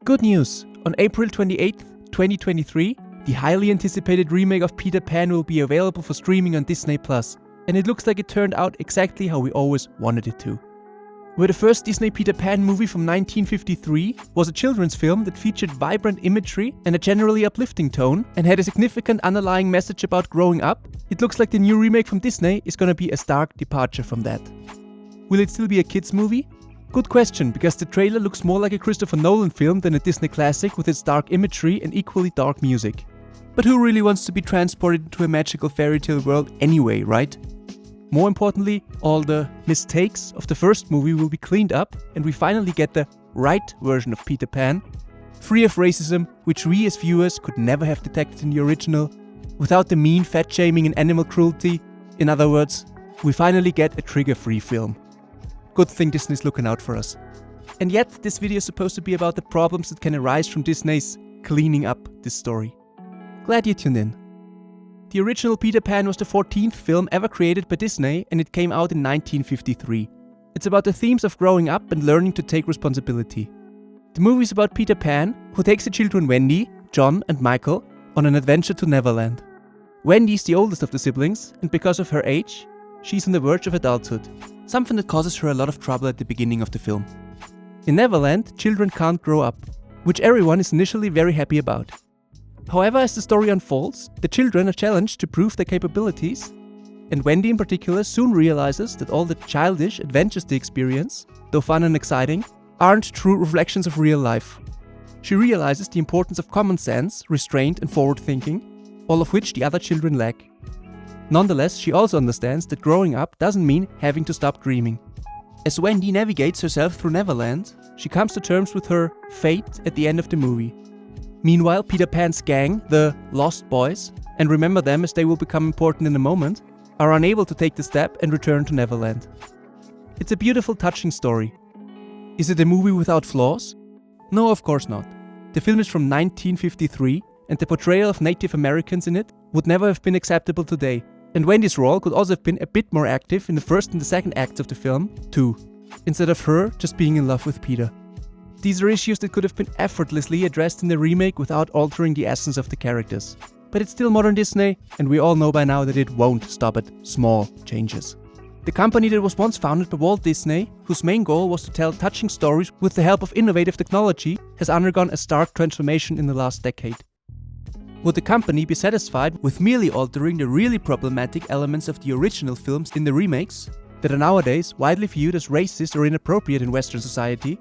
Good news! On April 28th, 2023, the highly anticipated remake of Peter Pan will be available for streaming on Disney+, and it looks like it turned out exactly how we always wanted it to. Where the first Disney Peter Pan movie from 1953 was a children's film that featured vibrant imagery and a generally uplifting tone and had a significant underlying message about growing up, it looks like the new remake from Disney is gonna be a stark departure from that. Will it still be a kids movie? Good question, because the trailer looks more like a Christopher Nolan film than a Disney classic with its dark imagery and equally dark music. But who really wants to be transported into a magical fairy tale world anyway, right? More importantly, all the mistakes of the first movie will be cleaned up and we finally get the right version of Peter Pan, free of racism, which we as viewers could never have detected in the original, without the mean fat shaming and animal cruelty. In other words, we finally get a trigger-free film. Good thing Disney's looking out for us. And yet, this video is supposed to be about the problems that can arise from Disney's cleaning up this story. Glad you tuned in. The original Peter Pan was the 14th film ever created by Disney and it came out in 1953. It's about the themes of growing up and learning to take responsibility. The movie is about Peter Pan, who takes the children Wendy, John and Michael on an adventure to Neverland. Wendy is the oldest of the siblings and because of her age, she's on the verge of adulthood. Something that causes her a lot of trouble at the beginning of the film. In Neverland, children can't grow up, which everyone is initially very happy about. However, as the story unfolds, the children are challenged to prove their capabilities, and Wendy in particular soon realizes that all the childish adventures they experience, though fun and exciting, aren't true reflections of real life. She realizes the importance of common sense, restraint and forward thinking, all of which the other children lack. Nonetheless, she also understands that growing up doesn't mean having to stop dreaming. As Wendy navigates herself through Neverland, she comes to terms with her fate at the end of the movie. Meanwhile, Peter Pan's gang, the Lost Boys, and remember them as they will become important in a moment, are unable to take the step and return to Neverland. It's a beautiful, touching story. Is it a movie without flaws? No, of course not. The film is from 1953, and the portrayal of Native Americans in it would never have been acceptable today. And Wendy's role could also have been a bit more active in the first and the second acts of the film, too, instead of her just being in love with Peter. These are issues that could have been effortlessly addressed in the remake without altering the essence of the characters. But it's still modern Disney, and we all know by now that it won't stop at small changes. The company that was once founded by Walt Disney, whose main goal was to tell touching stories with the help of innovative technology, has undergone a stark transformation in the last decade. Would the company be satisfied with merely altering the really problematic elements of the original films in the remakes, that are nowadays widely viewed as racist or inappropriate in Western society?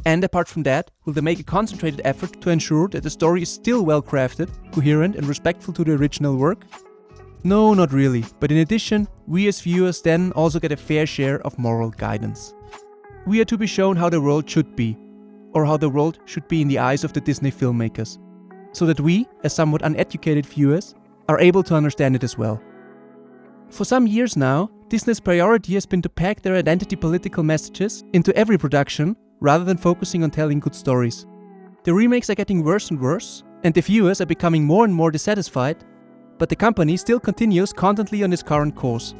And apart from that, will they make a concentrated effort to ensure that the story is still well crafted, coherent and respectful to the original work? No, not really, but in addition, we as viewers then also get a fair share of moral guidance. We are to be shown how the world should be, or how the world should be in the eyes of the Disney filmmakers, so that we, as somewhat uneducated viewers, are able to understand it as well. For some years now, Disney's priority has been to pack their identity political messages into every production rather than focusing on telling good stories. The remakes are getting worse and worse, and the viewers are becoming more and more dissatisfied, but the company still continues constantly on its current course,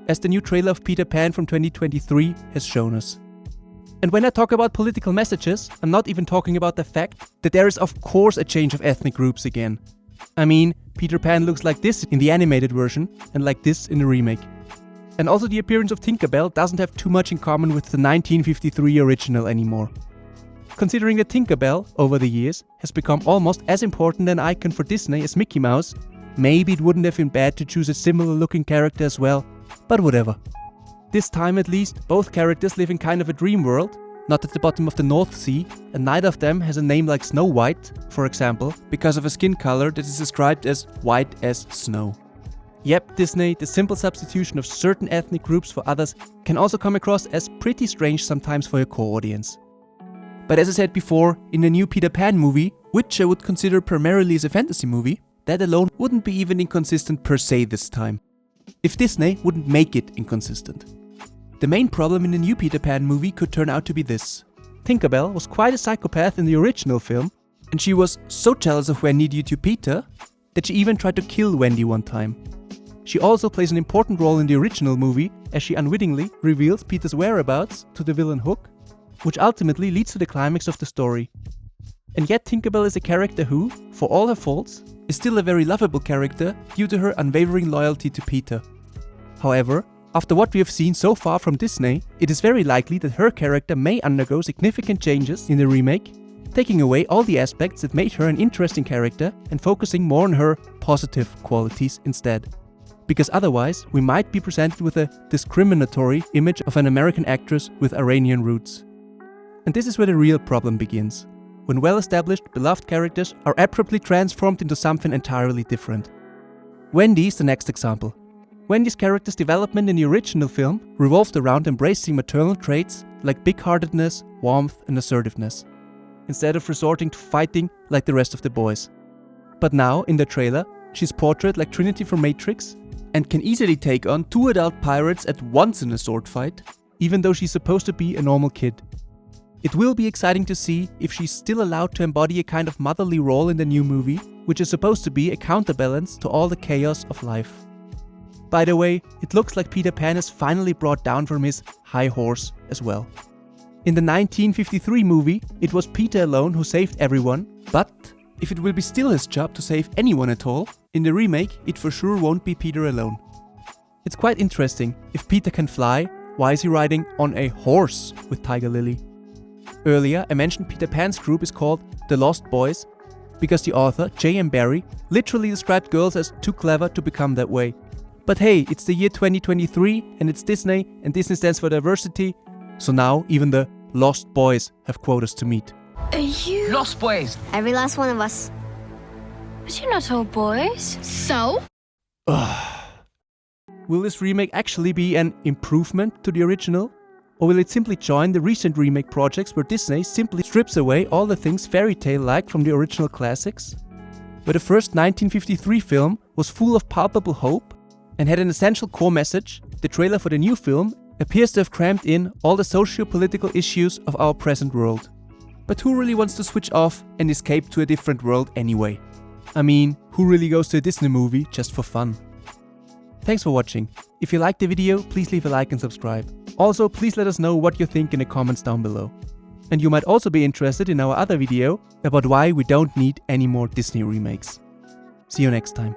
as the new trailer of Peter Pan from 2023 has shown us. And when I talk about political messages, I'm not even talking about the fact that there is of course a change of ethnic groups again. I mean, Peter Pan looks like this in the animated version and like this in the remake. And also the appearance of Tinkerbell doesn't have too much in common with the 1953 original anymore. Considering that Tinkerbell, over the years, has become almost as important an icon for Disney as Mickey Mouse, maybe it wouldn't have been bad to choose a similar looking character as well, but whatever. This time at least, both characters live in kind of a dream world, not at the bottom of the North Sea, and neither of them has a name like Snow White, for example, because of a skin color that is described as white as snow. Yep, Disney, the simple substitution of certain ethnic groups for others can also come across as pretty strange sometimes for your core audience. But as I said before, in the new Peter Pan movie, which I would consider primarily as a fantasy movie, that alone wouldn't be even inconsistent per se this time. If Disney wouldn't make it inconsistent. The main problem in the new Peter Pan movie could turn out to be this. Tinkerbell was quite a psychopath in the original film, and she was so jealous of Wendy due to Peter, that she even tried to kill Wendy one time. She also plays an important role in the original movie as she unwittingly reveals Peter's whereabouts to the villain Hook, which ultimately leads to the climax of the story. And yet Tinkerbell is a character who, for all her faults, is still a very lovable character due to her unwavering loyalty to Peter. However, after what we have seen so far from Disney, it is very likely that her character may undergo significant changes in the remake, taking away all the aspects that made her an interesting character and focusing more on her positive qualities instead. Because otherwise, we might be presented with a discriminatory image of an American actress with Iranian roots. And this is where the real problem begins, when well-established, beloved characters are abruptly transformed into something entirely different. Wendy is the next example. Wendy's character's development in the original film revolved around embracing maternal traits like big-heartedness, warmth and assertiveness, instead of resorting to fighting like the rest of the boys. But now, in the trailer, she's portrayed like Trinity from Matrix and can easily take on 2 adult pirates at once in a sword fight, even though she's supposed to be a normal kid. It will be exciting to see if she's still allowed to embody a kind of motherly role in the new movie, which is supposed to be a counterbalance to all the chaos of life. By the way, it looks like Peter Pan is finally brought down from his high horse as well. In the 1953 movie, it was Peter alone who saved everyone, but if it will be still his job to save anyone at all, in the remake it for sure won't be Peter alone. It's quite interesting, if Peter can fly, why is he riding on a horse with Tiger Lily? Earlier I mentioned Peter Pan's group is called The Lost Boys, because the author, J.M. Barrie, literally described girls as too clever to become that way. But hey, it's the year 2023 and it's Disney, and Disney stands for diversity, so now even the Lost Boys have quotas to meet. Are you... Lost Boys? Every last one of us. But you're not all boys. So? Will this remake actually be an improvement to the original? Or will it simply join the recent remake projects where Disney simply strips away all the things fairy tale-like from the original classics? Where the first 1953 film was full of palpable hope and had an essential core message, the trailer for the new film appears to have crammed in all the socio-political issues of our present world. But who really wants to switch off and escape to a different world anyway? I mean, who really goes to a Disney movie just for fun? Thanks for watching. If you liked the video, please leave a like and subscribe. Also, please let us know what you think in the comments down below. And you might also be interested in our other video about why we don't need any more Disney remakes. See you next time.